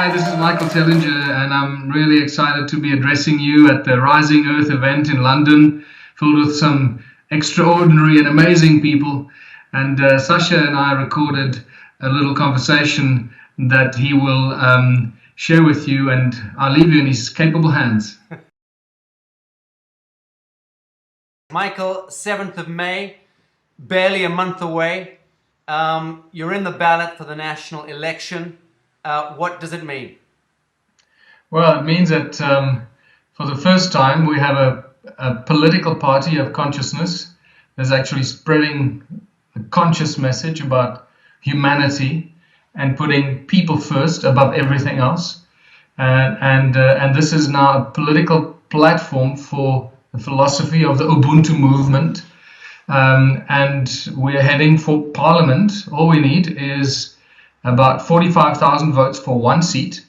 Hi, this is Michael Tellinger, and I'm really excited to be addressing you at the Rising Earth event in London, filled with some extraordinary and amazing people. And Sacha and I recorded a little conversation that he will share with you, and I'll leave you in his capable hands. Michael, 7th of May, barely a month away. You're in the ballot for the national election. What does it mean? Well, it means that for the first time we have a political party of consciousness that's actually spreading a conscious message about humanity and putting people first above everything else. And this is now a political platform for the philosophy of the Ubuntu movement. And we're heading for Parliament. All we need is about 45,000 votes for one seat.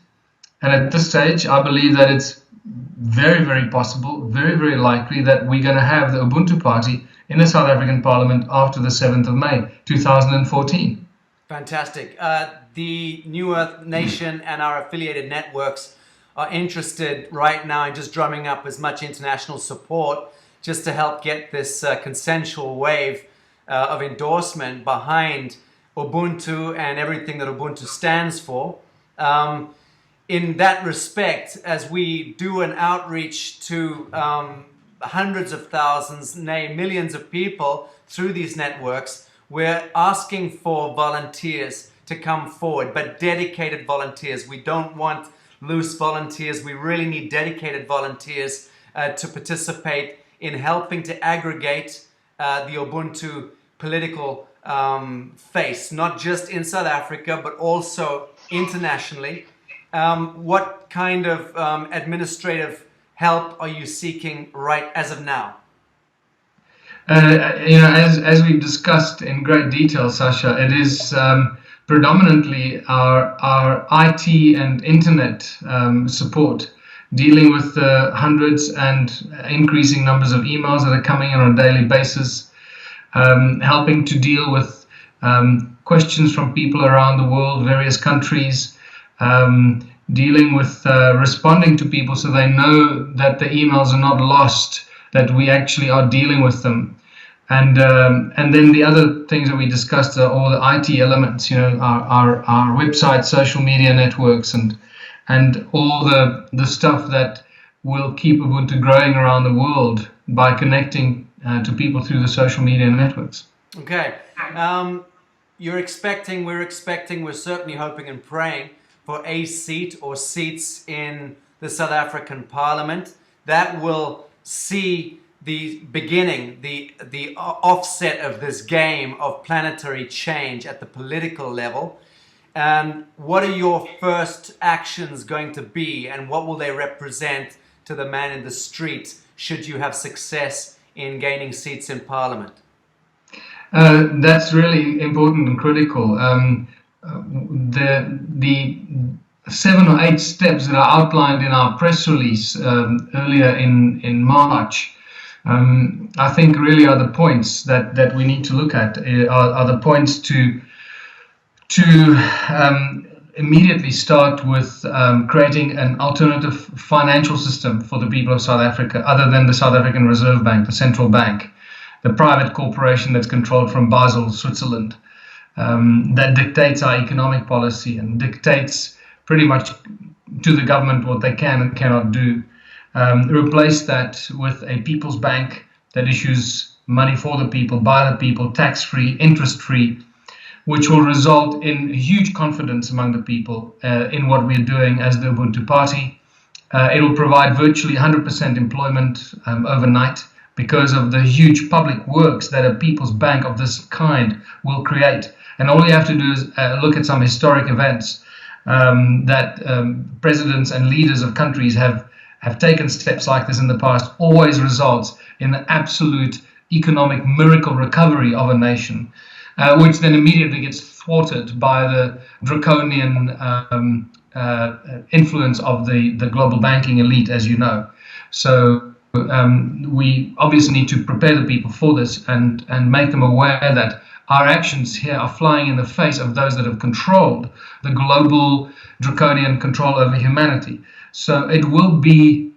And at this stage, I believe that it's very, very possible, very, very likely that we're going to have the Ubuntu Party in the South African Parliament after the 7th of May, 2014. Fantastic. The New Earth Nation and our affiliated networks are interested right now in just drumming up as much international support just to help get this consensual wave of endorsement behind Ubuntu and everything that Ubuntu stands for. In that respect, as we do an outreach to hundreds of thousands, nay, millions of people through these networks, we're asking for volunteers to come forward, but dedicated volunteers. We don't want loose volunteers. We really need dedicated volunteers to participate in helping to aggregate the Ubuntu political face, not just in South Africa, but also internationally. What kind of administrative help are you seeking right as of now? As we've discussed in great detail, Sacha, it is predominantly our IT and internet support, dealing with the hundreds and increasing numbers of emails that are coming in on a daily basis, helping to deal with questions from people around the world, various countries, dealing with responding to people so they know that the emails are not lost, that we actually are dealing with them. And then the other things that we discussed are all the IT elements, our website, social media networks, and all the stuff that will keep Ubuntu growing around the world by connecting to people through the social media networks. Okay. We're certainly hoping and praying for a seat or seats in the South African Parliament. That will see the beginning, the offset of this game of planetary change at the political level. And what are your first actions going to be, and what will they represent to the man in the street should you have success in gaining seats in Parliament? That's really important and critical. The 7 or 8 steps that are outlined in our press release earlier in March, I think really are the points that we need to look at, are the points to immediately start with creating an alternative financial system for the people of South Africa, other than the South African Reserve Bank, the central bank, the private corporation that's controlled from Basel, Switzerland, that dictates our economic policy and dictates pretty much to the government what they can and cannot do. Replace that with a people's bank that issues money for the people, by the people, tax-free, interest-free, which will result in huge confidence among the people in what we're doing as the Ubuntu Party. It will provide virtually 100% employment overnight because of the huge public works that a people's bank of this kind will create. And all you have to do is look at some historic events that presidents and leaders of countries have taken steps like this in the past, always results in an absolute economic miracle recovery of a nation, which then immediately gets thwarted by the draconian influence of the global banking elite, as you know. So we obviously need to prepare the people for this and make them aware that our actions here are flying in the face of those that have controlled the global draconian control over humanity. So it will be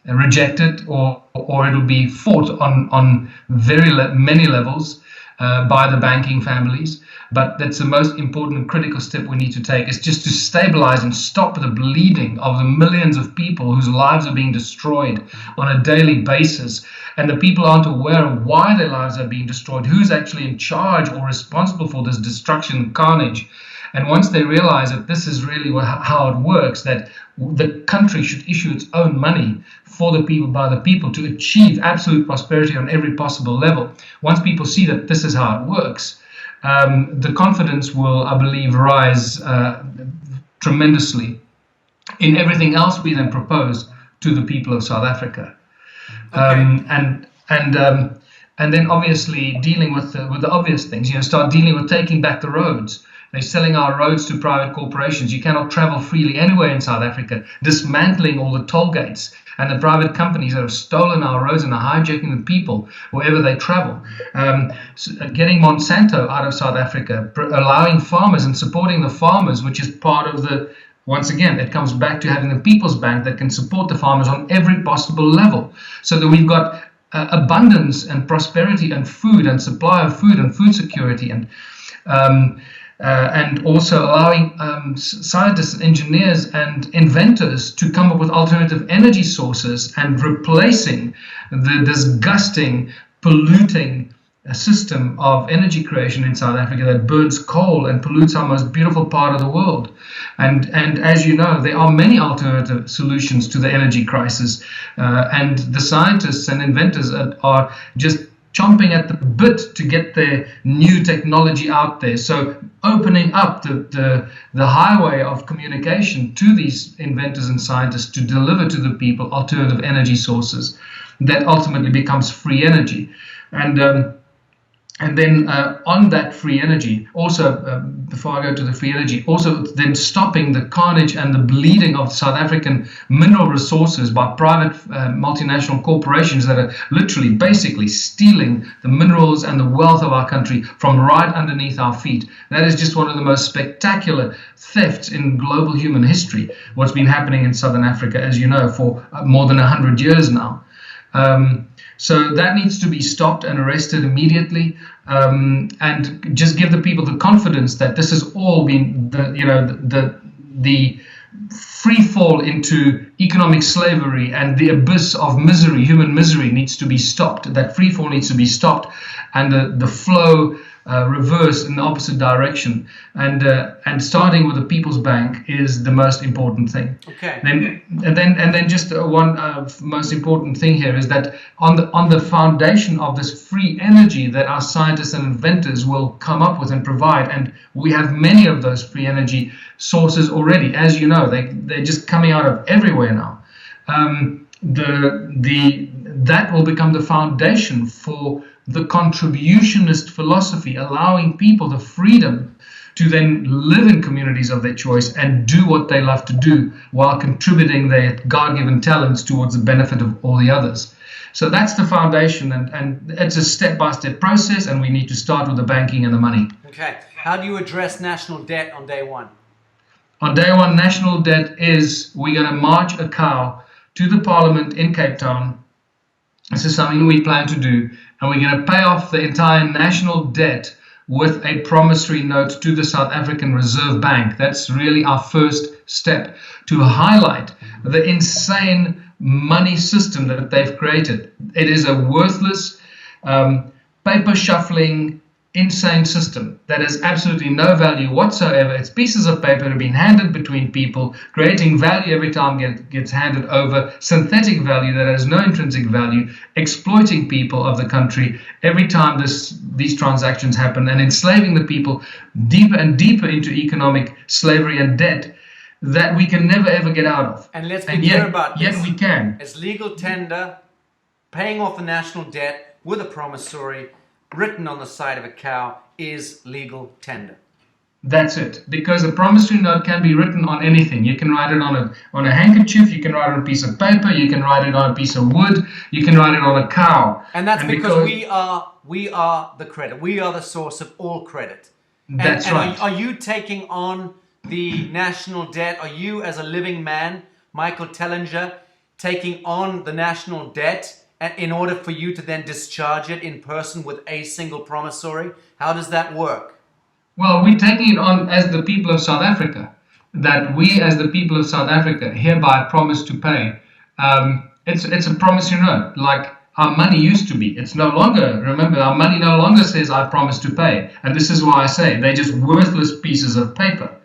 rejected, or it will be fought on many levels by the banking families. But that's the most important and critical step we need to take, is just to stabilize and stop the bleeding of the millions of people whose lives are being destroyed on a daily basis. And the people aren't aware of why their lives are being destroyed, who's actually in charge or responsible for this destruction and carnage. And once they realize that this is really how it works, that the country should issue its own money for the people, by the people, to achieve absolute prosperity on every possible level. Once people see that this is how it works, the confidence will, I believe, rise tremendously in everything else we then propose to the people of South Africa. Okay. And then obviously dealing with the obvious things. Start dealing with taking back the roads. They're selling our roads to private corporations. You cannot travel freely anywhere in South Africa. Dismantling all the toll gates and the private companies that have stolen our roads and are hijacking the people wherever they travel. Getting Monsanto out of South Africa, allowing farmers and supporting the farmers, which is part of the, once again, it comes back to having a People's Bank that can support the farmers on every possible level, so that we've got abundance and prosperity and food and supply of food and food security, and also allowing scientists, engineers, and inventors to come up with alternative energy sources and replacing the disgusting, polluting system of energy creation in South Africa that burns coal and pollutes our most beautiful part of the world. And as you know, there are many alternative solutions to the energy crisis, and the scientists and inventors are just chomping at the bit to get their new technology out there. So opening up the highway of communication to these inventors and scientists to deliver to the people alternative energy sources that ultimately becomes free energy. And then on that free energy, also before I go to the free energy, also then stopping the carnage and the bleeding of South African mineral resources by private multinational corporations that are literally basically stealing the minerals and the wealth of our country from right underneath our feet. That is just one of the most spectacular thefts in global human history, what's been happening in Southern Africa, as you know, for more than 100 years now. So that needs to be stopped and arrested immediately, and just give the people the confidence that this has all been the free fall into economic slavery and the abyss of misery, human misery, needs to be stopped. That free fall needs to be stopped, and the flow reverse in the opposite direction. And starting with the People's Bank is the most important thing. Okay. And then just one most important thing here is that on the foundation of this free energy that our scientists and inventors will come up with and provide, and we have many of those free energy sources already, as you know, they're just coming out of everywhere now. That will become the foundation for the contributionist philosophy, allowing people the freedom to then live in communities of their choice and do what they love to do while contributing their God-given talents towards the benefit of all the others. So that's the foundation, and it's a step-by-step process, and we need to start with the banking and the money. Okay. How do you address national debt on day one? On day one, national debt is we're going to march a cow to the Parliament in Cape Town. This is something we plan to do, and we're going to pay off the entire national debt with a promissory note to the South African Reserve Bank. That's really our first step, to highlight the insane money system that they've created. It is a worthless, paper shuffling, insane system that has absolutely no value whatsoever. It's pieces of paper that have been handed between people, creating value every time it gets handed over, synthetic value that has no intrinsic value, exploiting people of the country every time these transactions happen, and enslaving the people deeper and deeper into economic slavery and debt that we can never ever get out of. And let's be clear about this. Yet we can. It's legal tender, paying off the national debt with a promissory written on the side of a cow is legal tender. That's it. Because a promissory note can be written on anything. You can write it on a handkerchief. You can write it on a piece of paper. You can write it on a piece of wood. You can write it on a cow. And that's because we are the credit. We are the source of all credit. That's right. Are you taking on the national debt? Are you, as a living man, Michael Tellinger, taking on the national debt in order for you to then discharge it in person with a single promissory? How does that work? Well, we're taking it on as the people of South Africa, that we as the people of South Africa hereby promise to pay. It's a promissory note, like our money used to be. It's no longer, remember, our money no longer says I promise to pay. And this is why I say they're just worthless pieces of paper.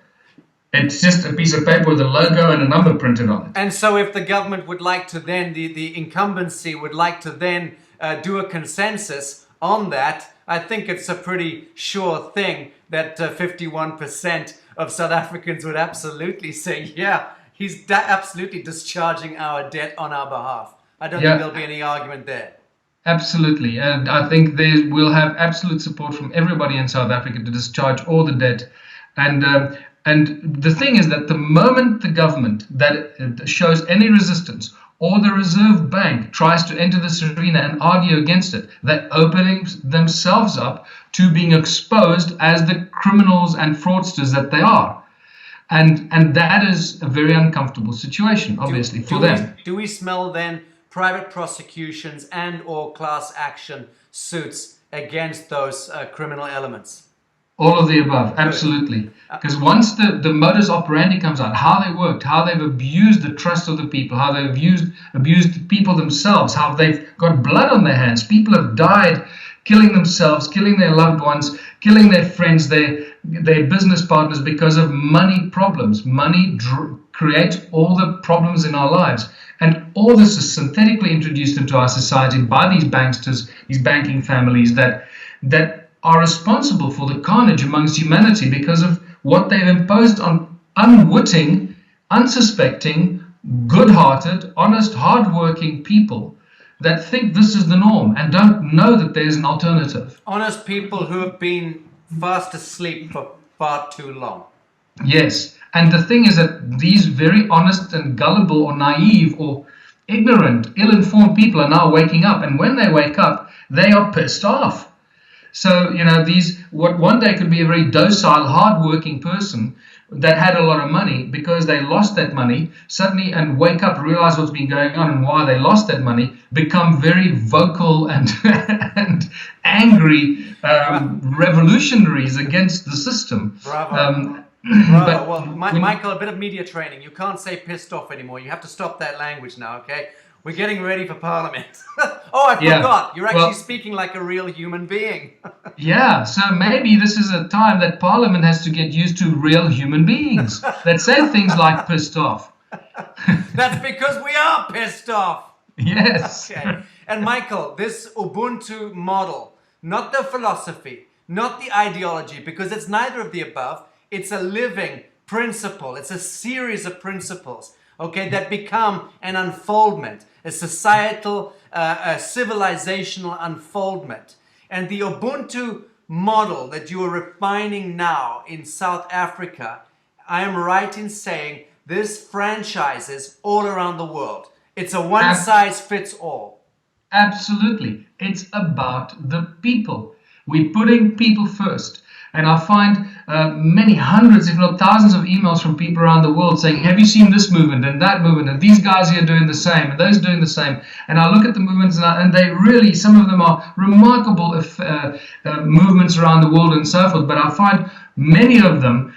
It's just a piece of paper with a logo and a number printed on it. And so if the government would like to then, the incumbency would like to then do a consensus on that, I think it's a pretty sure thing that 51% of South Africans would absolutely say, yeah, he's absolutely discharging our debt on our behalf. I don't think there'll be any argument there. Absolutely. And I think we'll have absolute support from everybody in South Africa to discharge all the debt. And the thing is that the moment the government that shows any resistance or the Reserve Bank tries to enter this arena and argue against it, they're opening themselves up to being exposed as the criminals and fraudsters that they are. And that is a very uncomfortable situation, obviously, for them. Do we smell then private prosecutions and or class action suits against those criminal elements? All of the above, absolutely. Because once the modus operandi comes out, how they worked, how they've abused the trust of the people, how they've abused the people themselves, how they've got blood on their hands. People have died killing themselves, killing their loved ones, killing their friends, their business partners because of money problems. Money creates all the problems in our lives. And all this is synthetically introduced into our society by these banksters, these banking families that are responsible for the carnage amongst humanity because of what they've imposed on unwitting, unsuspecting, good-hearted, honest, hard-working people that think this is the norm and don't know that there's an alternative. Honest people who have been fast asleep for far too long. Yes, and the thing is that these very honest and gullible or naive or ignorant, ill-informed people are now waking up, and when they wake up, they are pissed off. So, what one day could be a very docile, hard-working person that had a lot of money, because they lost that money suddenly and wake up, realize what's been going on and why they lost that money, become very vocal and and angry revolutionaries against the system. Bravo. Bravo. Well, Michael, a bit of media training. You can't say pissed off anymore. You have to stop that language now, okay? We're getting ready for Parliament. Oh, I forgot. You're actually speaking like a real human being. Yeah, so maybe this is a time that Parliament has to get used to real human beings that say things like pissed off. That's because we are pissed off. Yes. Okay. And Michael, this Ubuntu model, not the philosophy, not the ideology, because it's neither of the above. It's a living principle. It's a series of principles, okay, that become an unfoldment, a societal, a civilizational unfoldment. And the Ubuntu model that you are refining now in South Africa, I am right in saying this franchises all around the world. It's a one-size-fits-all. Absolutely. It's about the people. We're putting people first. And I find many hundreds, if not thousands of emails from people around the world saying, have you seen this movement and that movement? And these guys here doing the same and those doing the same. And I look at the movements and they really, some of them are remarkable movements around the world and so forth. But I find many of them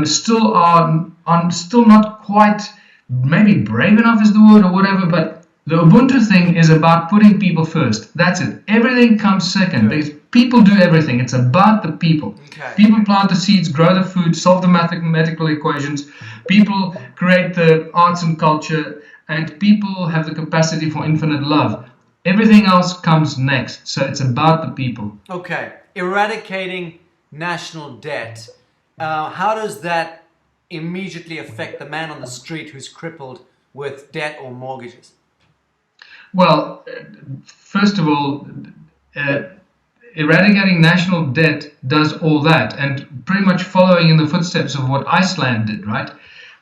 still not quite, maybe brave enough is the word or whatever, but the Ubuntu thing is about putting people first. That's it. Everything comes second. Because people do everything. It's about the people. Okay. People plant the seeds, grow the food, solve the mathematical equations. People create the arts and culture, and people have the capacity for infinite love. Everything else comes next. So it's about the people. Okay. Eradicating national debt. How does that immediately affect the man on the street who's crippled with debt or mortgages? Well, first of all, eradicating national debt does all that, and pretty much following in the footsteps of what Iceland did, right?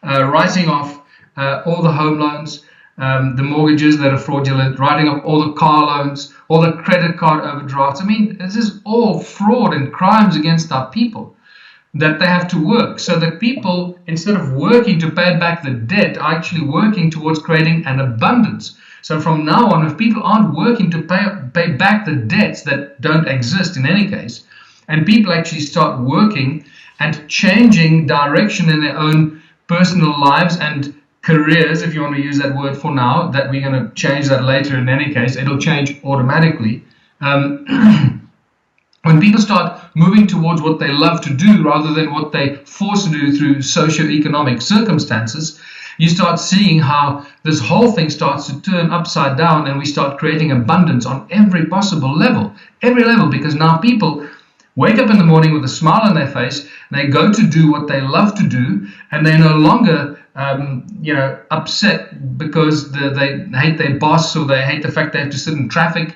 Writing off all the home loans, the mortgages that are fraudulent, writing off all the car loans, all the credit card overdrafts. I mean, this is all fraud and crimes against our people, that they have to work, so that people, instead of working to pay back the debt, are actually working towards creating an abundance. So from now on, if people aren't working to pay back the debts that don't exist in any case, and people actually start working and changing direction in their own personal lives and careers, if you want to use that word for now, that we're going to change that later in any case, it'll change automatically. When people start moving towards what they love to do rather than what they forced to do through socioeconomic circumstances, you start seeing how this whole thing starts to turn upside down, and we start creating abundance on every possible level, because now people wake up in the morning with a smile on their face, and they go to do what they love to do, and they're no longer upset because they hate their boss, or they hate the fact they have to sit in traffic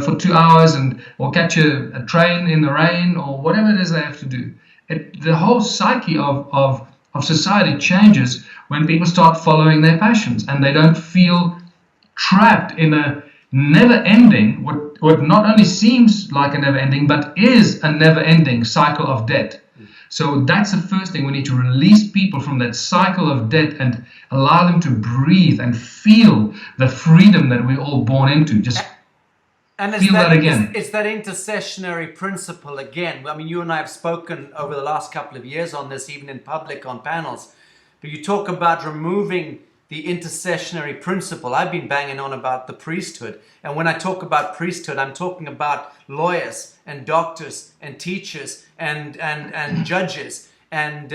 for 2 hours or catch a train in the rain, or whatever it is they have to do. The whole psyche of society changes when people start following their passions, and they don't feel trapped in a never-ending, what not only seems like a never-ending, but is a never-ending cycle of debt. So that's the first thing. We need to release people from that cycle of debt and allow them to breathe and feel the freedom that we're all born into. Just feel that again. It's that intercessionary principle again. I mean, you and I have spoken over the last couple of years on this, even in public on panels. But you talk about removing the intercessionary principle. I've been banging on about the priesthood. And when I talk about priesthood, I'm talking about lawyers and doctors and teachers and judges and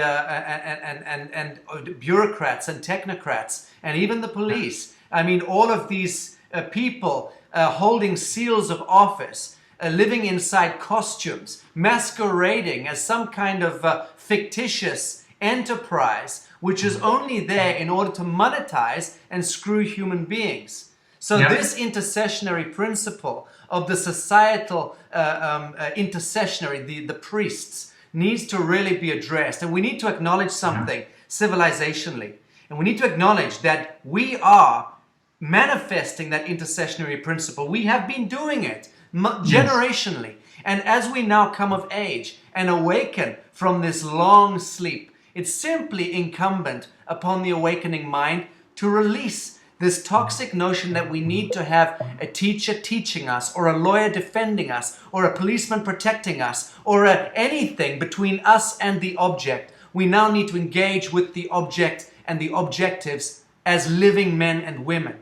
bureaucrats and technocrats and even the police. I mean, all of these people holding seals of office, living inside costumes, masquerading as some kind of fictitious enterprise, which is only there in order to monetize and screw human beings. So this intercessionary principle of the societal intercessionary, the priests, needs to really be addressed. And we need to acknowledge something civilizationally. And we need to acknowledge that we are manifesting that intercessionary principle. We have been doing it generationally. And as we now come of age and awaken from this long sleep, it's simply incumbent upon the awakening mind to release this toxic notion that we need to have a teacher teaching us, or a lawyer defending us, or a policeman protecting us, or anything between us and the object. We now need to engage with the object and the objectives as living men and women.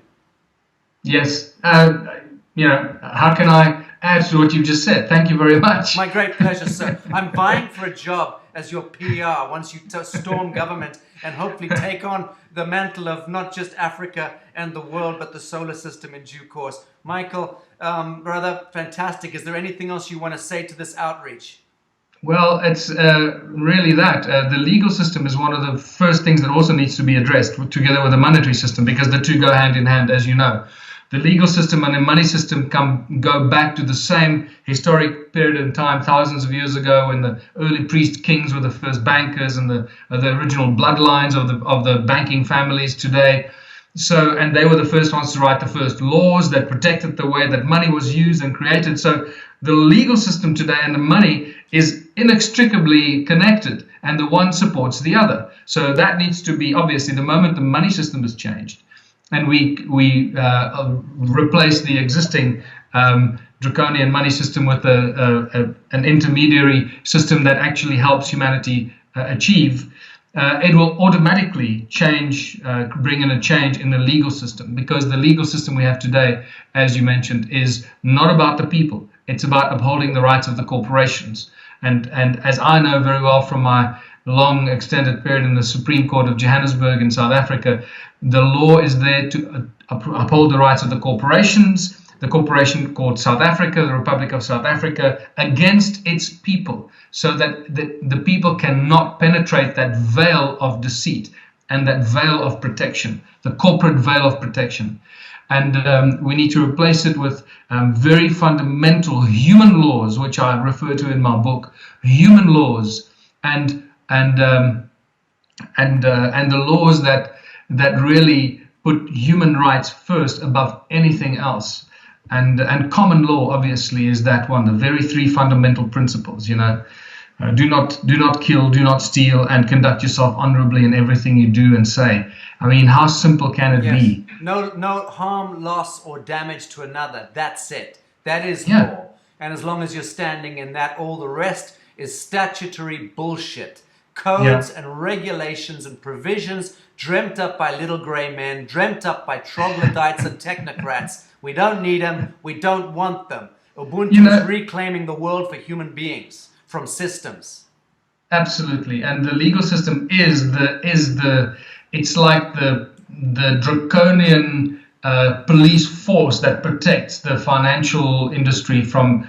Yes. How can I add to what you just said? Thank you very much. My great pleasure, sir. I'm vying for a job as your PR once you storm government and hopefully take on the mantle of not just Africa and the world, but the solar system in due course. Michael, brother, fantastic. Is there anything else you want to say to this outreach? Well, it's really that. The legal system is one of the first things that also needs to be addressed together with the monetary system, because the two go hand in hand, as you know. The legal system and the money system go back to the same historic period in time, thousands of years ago, when the early priest kings were the first bankers and the original bloodlines of the banking families today. So, and they were the first ones to write the first laws that protected the way that money was used and created. So the legal system today and the money is inextricably connected, and the one supports the other. So that needs to be, obviously, the moment the money system is changed, and we replace the existing draconian money system with an intermediary system that actually helps humanity achieve, it will automatically bring in a change in the legal system, because the legal system we have today, as you mentioned, is not about the people. It's about upholding the rights of the corporations. And as I know very well from my long extended period in the Supreme Court of Johannesburg in South Africa, the law is there to uphold the rights of the corporations, the corporation called South Africa, the Republic of South Africa, against its people, so that the people cannot penetrate that veil of deceit and that veil of protection, the corporate veil of protection. And we need to replace it with very fundamental human laws, which I refer to in my book, human laws, and the laws that really put human rights first above anything else. And common law, obviously, is that one, the very three fundamental principles, do not kill, do not steal, and conduct yourself honorably in everything you do and say. I mean, how simple can it be? No harm, loss, or damage to another. That's it. That is law. And as long as you're standing in that, all the rest is statutory bullshit. Codes and regulations and provisions dreamt up by little grey men, dreamt up by troglodytes and technocrats. We don't need them. We don't want them. Ubuntu is reclaiming the world for human beings from systems. Absolutely. And the legal system is it's like the draconian police force that protects the financial industry from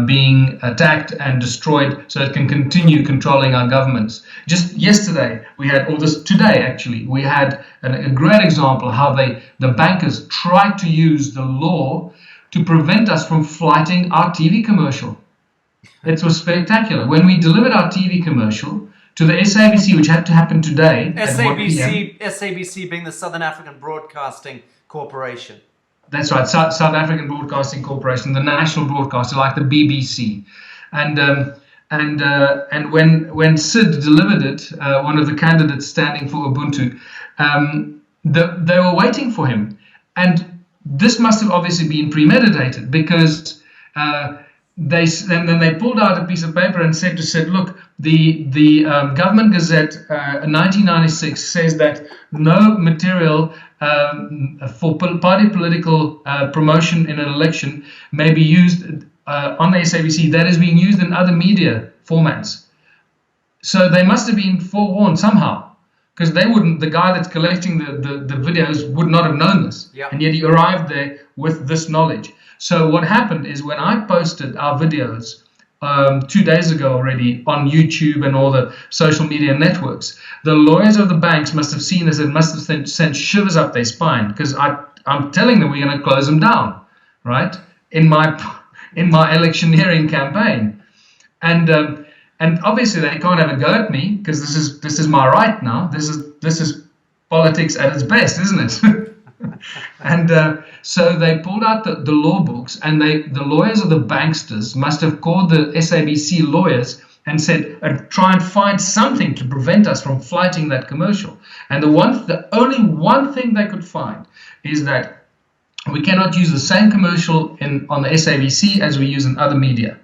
being attacked and destroyed, so it can continue controlling our governments. Just yesterday, today actually, we had a great example how the bankers tried to use the law to prevent us from flighting our TV commercial. It was spectacular. When we delivered our TV commercial to the SABC, which had to happen today. SABC being the Southern African Broadcasting Corporation. That's right, South African Broadcasting Corporation, the national broadcaster, like the BBC. And when Sid delivered it, one of the candidates standing for Ubuntu, they were waiting for him. And this must have obviously been premeditated, because they pulled out a piece of paper and said, look, the Government Gazette 1996 says that no material for party political promotion in an election may be used on the SABC that is being used in other media formats. So they must have been forewarned somehow, because the guy that's collecting the videos would not have known this. And yet he arrived there with this knowledge. So what happened is, when I posted our videos 2 days ago already on YouTube and all the social media networks, the lawyers of the banks must have seen this and must have sent shivers up their spine, because I'm telling them we're going to close them down, right? In my electioneering campaign, and obviously they can't have a go at me, because this is my right now. This is politics at its best, isn't it? And so they pulled out the law books, and the lawyers of the banksters must have called the SABC lawyers and said, try and find something to prevent us from flighting that commercial. And the only one thing they could find is that we cannot use the same commercial on the SABC as we use in other media.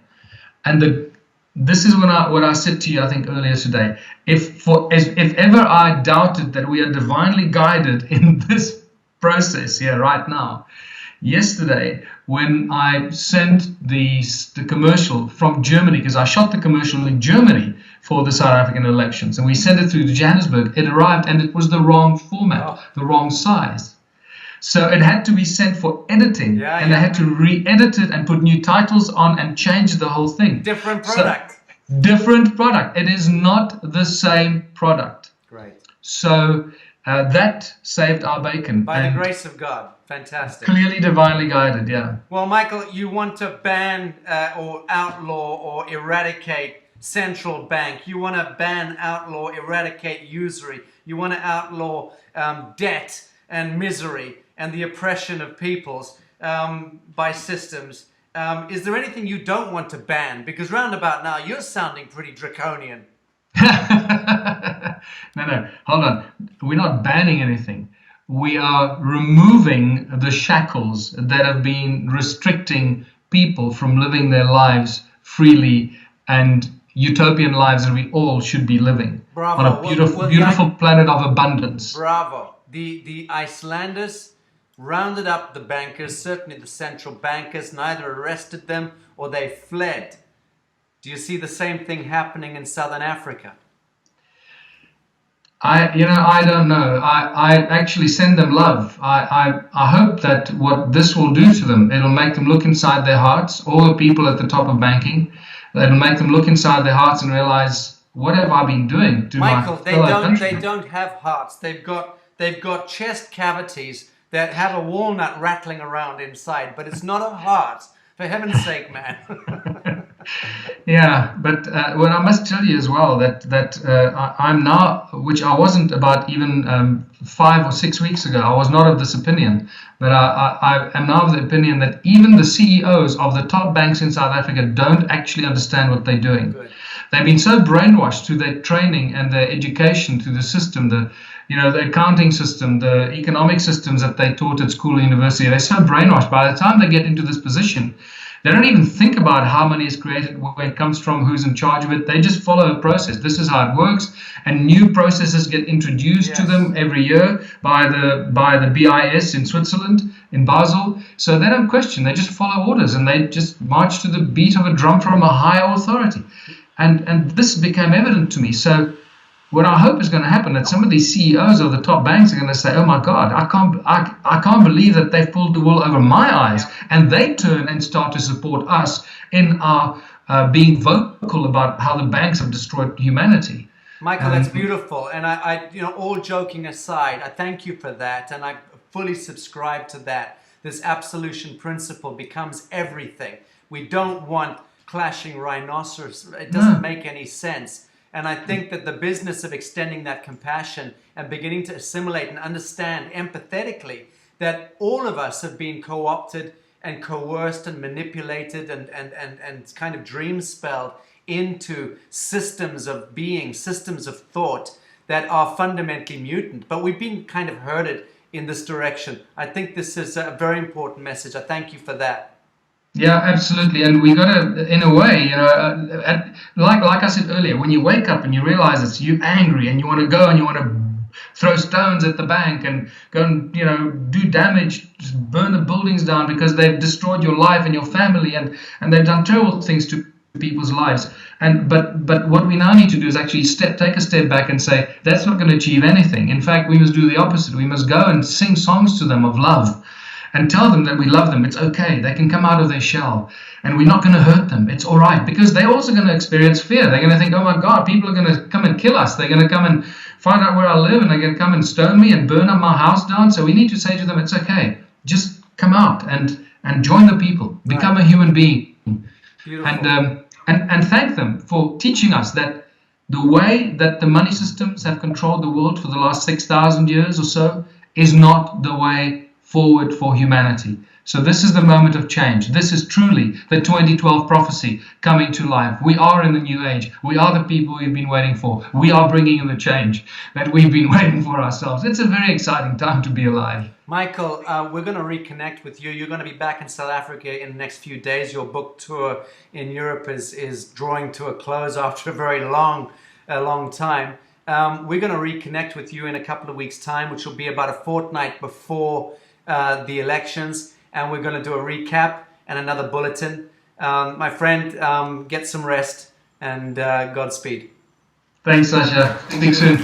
And this is what I said to you, I think, earlier today. If ever I doubted that we are divinely guided in this process here right now, yesterday, when I sent the commercial from Germany, because I shot the commercial in Germany for the South African elections, and we sent it through to Johannesburg, it arrived and it was the wrong format, the wrong size. So it had to be sent for editing, and they had to re-edit it and put new titles on and change the whole thing. Different product. Different product. It is not the same product. Great. So that saved our bacon. By the grace of God. Fantastic. Clearly divinely guided, yeah. Well, Michael, you want to ban or outlaw or eradicate central bank. You want to ban, outlaw, eradicate usury. You want to outlaw debt and misery and the oppression of peoples by systems. Is there anything you don't want to ban? Because roundabout now, you're sounding pretty draconian. No, hold on. We're not banning anything. We are removing the shackles that have been restricting people from living their lives freely and utopian lives that we all should be living. Bravo. On a beautiful planet of abundance. Bravo. The Icelanders rounded up the bankers, certainly the central bankers, neither arrested them or they fled. Do you see the same thing happening in Southern Africa? I don't know. I actually send them love. I hope that what this will do to them, it'll make them look inside their hearts, all the people at the top of banking, it'll make them look inside their hearts and realize, what have I been doing to Michael, my fellow countrymen? They don't have hearts. They've got chest cavities that have a walnut rattling around inside, but it's not a heart. For heaven's sake, man. Yeah, but what I must tell you as well I'm now, which I wasn't about even 5 or 6 weeks ago. I was not of this opinion, but I am now of the opinion that even the CEOs of the top banks in South Africa don't actually understand what they're doing. Good. They've been so brainwashed through their training and their education, through the system, the accounting system, the economic systems that they taught at school and university. They're so brainwashed. By the time they get into this position, they don't even think about how money is created, where it comes from, who's in charge of it. They just follow a process. This is how it works, and new processes get introduced to them every year by the BIS in Switzerland, in Basel. So they don't question. They just follow orders, and they just march to the beat of a drum from a higher authority. And this became evident to me. So what I hope is going to happen, that some of these CEOs of the top banks are going to say, "Oh my God, I can't believe that they've pulled the wool over my eyes," and they turn and start to support us in our being vocal about how the banks have destroyed humanity. Michael, that's beautiful. And I, all joking aside, I thank you for that, and I fully subscribe to that. This absolution principle becomes everything. We don't want clashing rhinoceros. It doesn't make any sense. And I think that the business of extending that compassion and beginning to assimilate and understand empathetically that all of us have been co-opted and coerced and manipulated and kind of dream spelled into systems of being, systems of thought that are fundamentally mutant. But we've been kind of herded in this direction. I think this is a very important message. I thank you for that. Yeah, absolutely. And we got to, in a way, like I said earlier, when you wake up and you realize it's you angry and you want to go and you want to throw stones at the bank and go and, do damage, just burn the buildings down because they've destroyed your life and your family and they've done terrible things to people's lives. But what we now need to do is actually take a step back and say, that's not going to achieve anything. In fact, we must do the opposite. We must go and sing songs to them of love. And tell them that we love them. It's okay. They can come out of their shell. And we're not going to hurt them. It's all right. Because they're also going to experience fear. They're going to think, oh my God, people are going to come and kill us. They're going to come and find out where I live. And they're going to come and stone me and burn up my house down. So we need to say to them, it's okay. Just come out and join the people. Become a human being. Beautiful. And thank them for teaching us that the way that the money systems have controlled the world for the last 6,000 years or so is not the way forward for humanity. So this is the moment of change. This is truly the 2012 prophecy coming to life. We are in the new age. We are the people we've been waiting for. We are bringing in the change that we've been waiting for ourselves. It's a very exciting time to be alive. Michael, we're going to reconnect with you. You're going to be back in South Africa in the next few days. Your book tour in Europe is drawing to a close after a very long time. We're going to reconnect with you in a couple of weeks' time, which will be about a fortnight before the elections, and we're going to do a recap and another bulletin. My friend, get some rest and Godspeed. Thanks, Sacha. Speak soon.